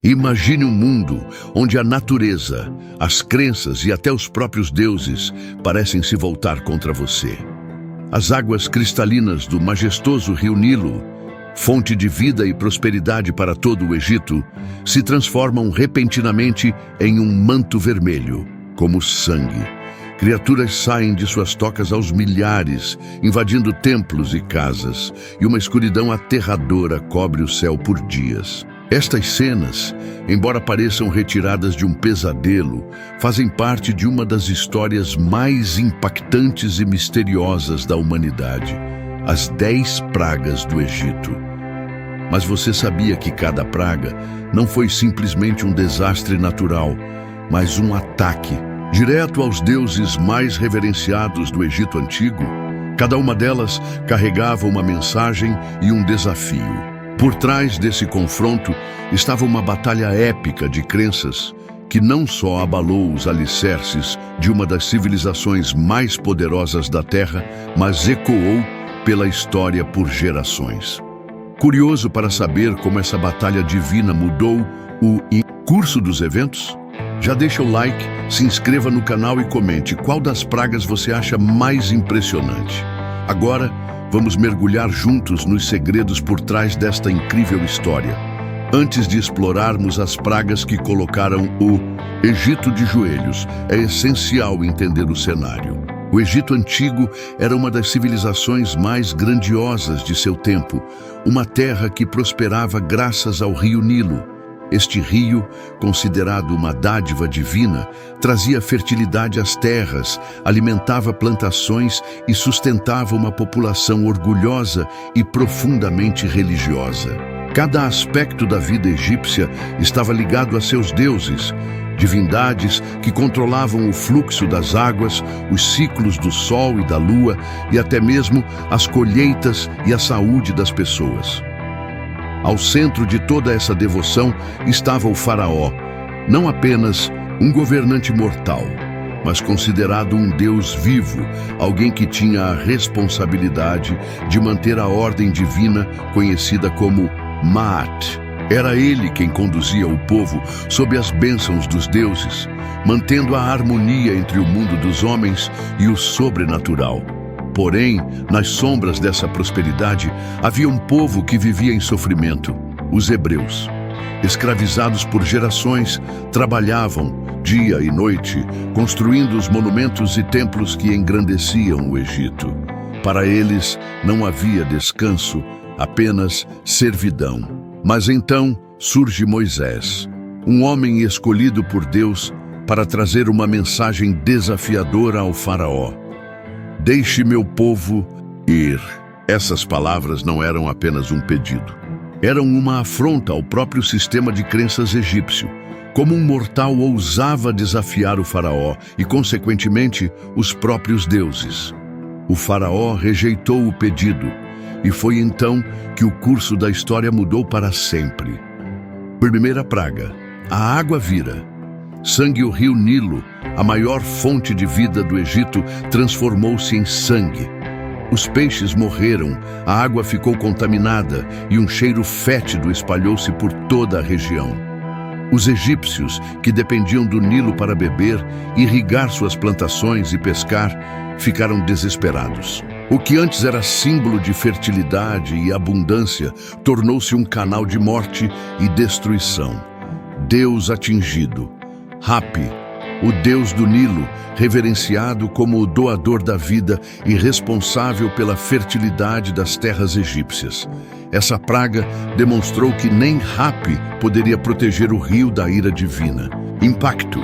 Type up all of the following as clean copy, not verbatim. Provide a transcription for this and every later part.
Imagine um mundo onde a natureza, as crenças e até os próprios deuses parecem se voltar contra você. As águas cristalinas do majestoso rio Nilo, fonte de vida e prosperidade para todo o Egito, se transformam repentinamente em um manto vermelho, como sangue. Criaturas saem de suas tocas aos milhares, invadindo templos e casas, e uma escuridão aterradora cobre o céu por dias. Estas cenas, embora pareçam retiradas de um pesadelo, fazem parte de uma das histórias mais impactantes e misteriosas da humanidade, as 10 pragas do Egito. Mas você sabia que cada praga não foi simplesmente um desastre natural, mas um ataque direto aos deuses mais reverenciados do Egito Antigo? Cada uma delas carregava uma mensagem e um desafio. Por trás desse confronto estava uma batalha épica de crenças que não só abalou os alicerces de uma das civilizações mais poderosas da Terra, mas ecoou pela história por gerações. Curioso para saber como essa batalha divina mudou o curso dos eventos? Já deixa o like, se inscreva no canal e comente qual das pragas você acha mais impressionante. Agora, vamos mergulhar juntos nos segredos por trás desta incrível história. Antes de explorarmos as pragas que colocaram o Egito de joelhos, é essencial entender o cenário. O Egito Antigo era uma das civilizações mais grandiosas de seu tempo, uma terra que prosperava graças ao rio Nilo. Este rio, considerado uma dádiva divina, trazia fertilidade às terras, alimentava plantações e sustentava uma população orgulhosa e profundamente religiosa. Cada aspecto da vida egípcia estava ligado a seus deuses, divindades que controlavam o fluxo das águas, os ciclos do sol e da lua e até mesmo as colheitas e a saúde das pessoas. Ao centro de toda essa devoção estava o faraó, não apenas um governante mortal, mas considerado um deus vivo, alguém que tinha a responsabilidade de manter a ordem divina conhecida como Maat. Era ele quem conduzia o povo sob as bênçãos dos deuses, mantendo a harmonia entre o mundo dos homens e o sobrenatural. Porém, nas sombras dessa prosperidade, havia um povo que vivia em sofrimento, os hebreus. Escravizados por gerações, trabalhavam dia e noite, construindo os monumentos e templos que engrandeciam o Egito. Para eles, não havia descanso, apenas servidão. Mas então surge Moisés, um homem escolhido por Deus para trazer uma mensagem desafiadora ao faraó. Deixe meu povo ir. Essas palavras não eram apenas um pedido. Eram uma afronta ao próprio sistema de crenças egípcio. Como um mortal ousava desafiar o faraó e, consequentemente, os próprios deuses. O faraó rejeitou o pedido e foi então que o curso da história mudou para sempre. Primeira praga, a água vira. Sangue, o rio Nilo, a maior fonte de vida do Egito, transformou-se em sangue. Os peixes morreram, a água ficou contaminada e um cheiro fétido espalhou-se por toda a região. Os egípcios, que dependiam do Nilo para beber, irrigar suas plantações e pescar, ficaram desesperados. O que antes era símbolo de fertilidade e abundância, tornou-se um canal de morte e destruição. Deus atingido. Hapi, o deus do Nilo, reverenciado como o doador da vida e responsável pela fertilidade das terras egípcias. Essa praga demonstrou que nem Hapi poderia proteger o rio da ira divina. Impacto.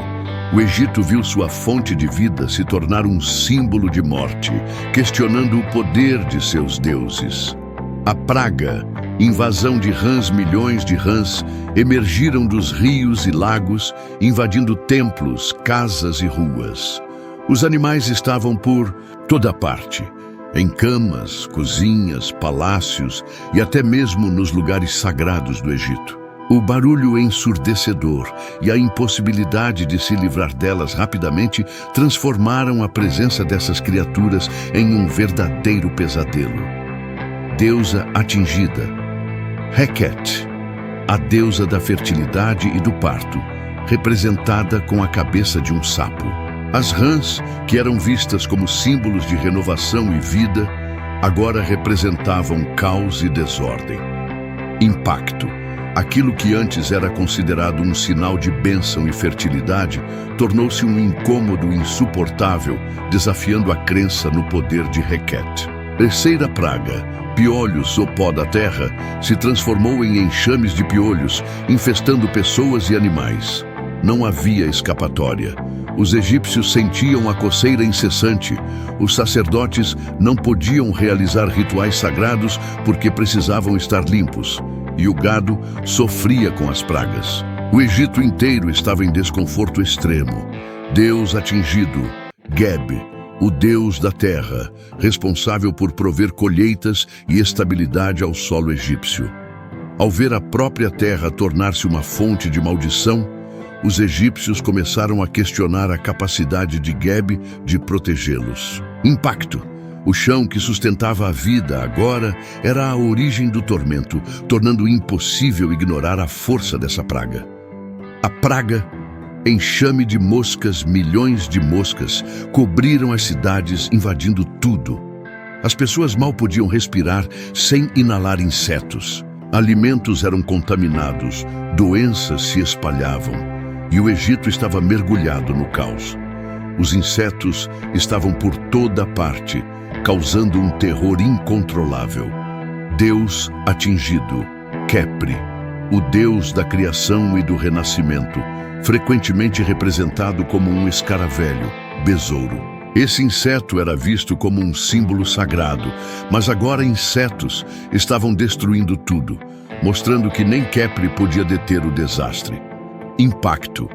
O Egito viu sua fonte de vida se tornar um símbolo de morte, questionando o poder de seus deuses. A praga, invasão de rãs, milhões de rãs, emergiram dos rios e lagos, invadindo templos, casas e ruas. Os animais estavam por toda parte, em camas, cozinhas, palácios e até mesmo nos lugares sagrados do Egito. O barulho ensurdecedor e a impossibilidade de se livrar delas rapidamente transformaram a presença dessas criaturas em um verdadeiro pesadelo. Deusa atingida. Heket, a deusa da fertilidade e do parto, representada com a cabeça de um sapo. As rãs, que eram vistas como símbolos de renovação e vida, agora representavam caos e desordem. Impacto. Aquilo que antes era considerado um sinal de bênção e fertilidade, tornou-se um incômodo insuportável, desafiando a crença no poder de Heket. Terceira praga, piolhos ou pó da terra, se transformou em enxames de piolhos, infestando pessoas e animais. Não havia escapatória. Os egípcios sentiam a coceira incessante. Os sacerdotes não podiam realizar rituais sagrados porque precisavam estar limpos. E o gado sofria com as pragas. O Egito inteiro estava em desconforto extremo. Deus atingido, Geb, o Deus da terra, responsável por prover colheitas e estabilidade ao solo egípcio. Ao ver a própria terra tornar-se uma fonte de maldição, os egípcios começaram a questionar a capacidade de Geb de protegê-los. Impacto. O chão que sustentava a vida agora era a origem do tormento, tornando impossível ignorar a força dessa praga. A praga, enxame de moscas, milhões de moscas, cobriram as cidades, invadindo tudo. As pessoas mal podiam respirar sem inalar insetos. Alimentos eram contaminados, doenças se espalhavam, e o Egito estava mergulhado no caos. Os insetos estavam por toda parte, causando um terror incontrolável. Deus atingido, Khepri, o Deus da criação e do renascimento, frequentemente representado como um escaravelho, besouro. Esse inseto era visto como um símbolo sagrado, mas agora insetos estavam destruindo tudo, mostrando que nem Khepri podia deter o desastre. Impacto.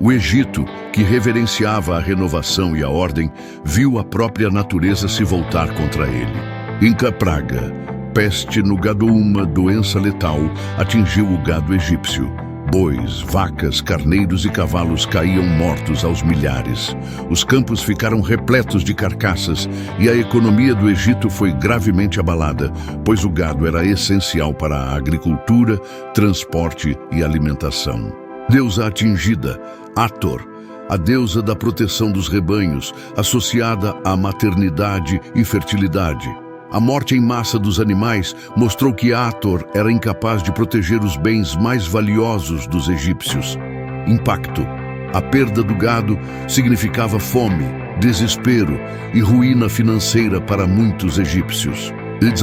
O Egito, que reverenciava a renovação e a ordem, viu a própria natureza se voltar contra ele. Inca praga, peste no gado, uma doença letal, atingiu o gado egípcio. Bois, vacas, carneiros e cavalos caíam mortos aos milhares. Os campos ficaram repletos de carcaças e a economia do Egito foi gravemente abalada, pois o gado era essencial para a agricultura, transporte e alimentação. Deusa atingida, Hathor, a deusa da proteção dos rebanhos, associada à maternidade e fertilidade. A morte em massa dos animais mostrou que Hathor era incapaz de proteger os bens mais valiosos dos egípcios. Impacto. A perda do gado significava fome, desespero e ruína financeira para muitos egípcios.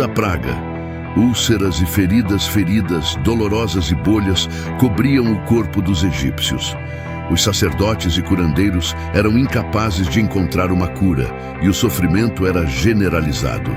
A praga. Úlceras e feridas dolorosas e bolhas cobriam o corpo dos egípcios. Os sacerdotes e curandeiros eram incapazes de encontrar uma cura, e o sofrimento era generalizado.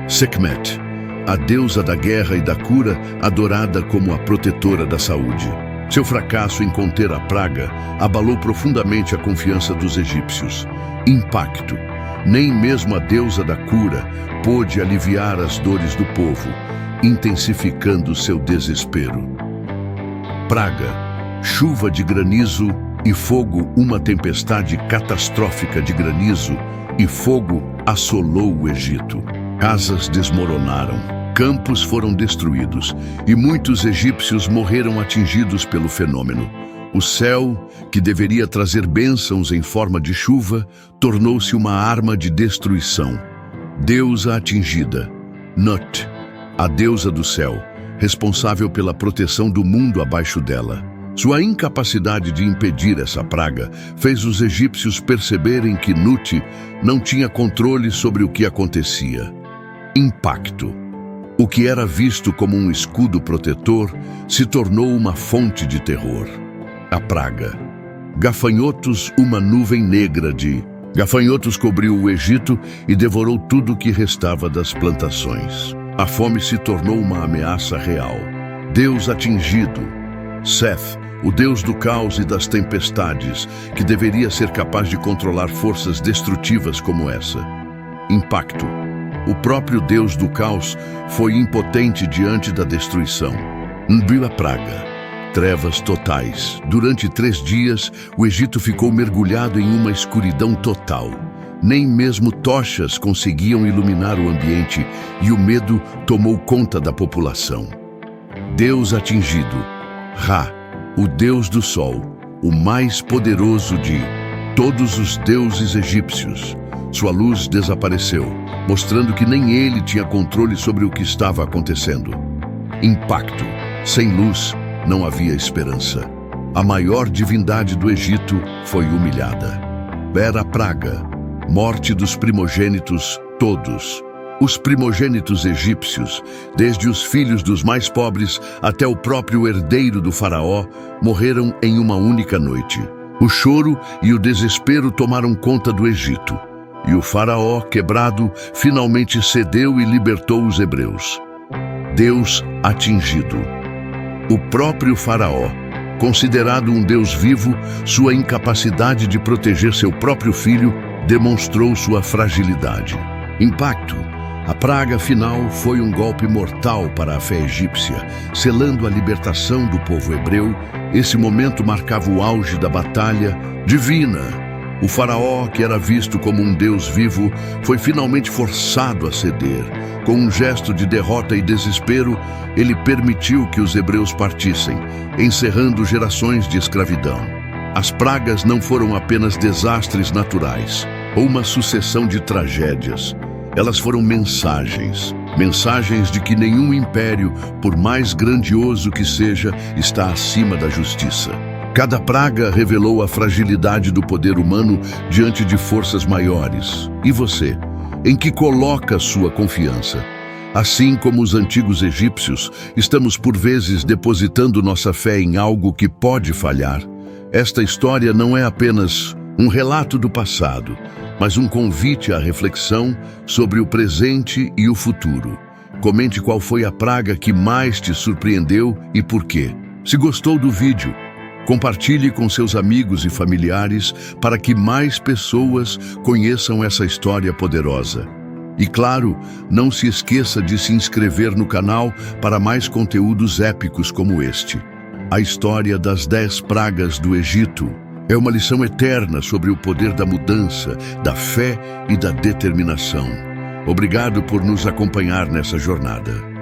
Sekhmet, a deusa da guerra e da cura, adorada como a protetora da saúde. Seu fracasso em conter a praga abalou profundamente a confiança dos egípcios. Impacto. Nem mesmo a deusa da cura pôde aliviar as dores do povo, intensificando seu desespero. Praga, chuva de granizo e fogo, uma tempestade catastrófica de granizo e fogo assolou o Egito. Casas desmoronaram, campos foram destruídos e muitos egípcios morreram atingidos pelo fenômeno. O céu, que deveria trazer bênçãos em forma de chuva, tornou-se uma arma de destruição. Deusa atingida, Nut, a deusa do céu, responsável pela proteção do mundo abaixo dela. Sua incapacidade de impedir essa praga fez os egípcios perceberem que Nut não tinha controle sobre o que acontecia. Impacto. O que era visto como um escudo protetor se tornou uma fonte de terror. A praga. Gafanhotos, uma nuvem negra de gafanhotos cobriu o Egito e devorou tudo o que restava das plantações. A fome se tornou uma ameaça real. Deus atingido, Seth, o deus do caos e das tempestades, que deveria ser capaz de controlar forças destrutivas como essa. Impacto. O próprio deus do caos foi impotente diante da destruição. A praga. Trevas totais. Durante 3 dias, o Egito ficou mergulhado em uma escuridão total. Nem mesmo tochas conseguiam iluminar o ambiente e o medo tomou conta da população. Deus atingido, Ra, o deus do sol, o mais poderoso de todos os deuses egípcios. Sua luz desapareceu, mostrando que nem ele tinha controle sobre o que estava acontecendo. Impacto. Sem luz, não havia esperança. A maior divindade do Egito foi humilhada. Era a praga, morte dos primogênitos todos. Os primogênitos egípcios, desde os filhos dos mais pobres até o próprio herdeiro do faraó, morreram em uma única noite. O choro e o desespero tomaram conta do Egito. E o faraó, quebrado, finalmente cedeu e libertou os hebreus. Deus atingido. O próprio faraó, considerado um Deus vivo, sua incapacidade de proteger seu próprio filho demonstrou sua fragilidade. Impacto. A praga final foi um golpe mortal para a fé egípcia, selando a libertação do povo hebreu. Esse momento marcava o auge da batalha divina. O faraó, que era visto como um Deus vivo, foi finalmente forçado a ceder. Com um gesto de derrota e desespero, ele permitiu que os hebreus partissem, encerrando gerações de escravidão. As pragas não foram apenas desastres naturais, ou uma sucessão de tragédias. Elas foram mensagens de que nenhum império, por mais grandioso que seja, está acima da justiça. Cada praga revelou a fragilidade do poder humano diante de forças maiores. E você? Em que coloca sua confiança? Assim como os antigos egípcios, estamos por vezes depositando nossa fé em algo que pode falhar. Esta história não é apenas um relato do passado, mas um convite à reflexão sobre o presente e o futuro. Comente qual foi a praga que mais te surpreendeu e por quê. Se gostou do vídeo, compartilhe com seus amigos e familiares para que mais pessoas conheçam essa história poderosa. E claro, não se esqueça de se inscrever no canal para mais conteúdos épicos como este. A história das 10 pragas do Egito é uma lição eterna sobre o poder da mudança, da fé e da determinação. Obrigado por nos acompanhar nessa jornada.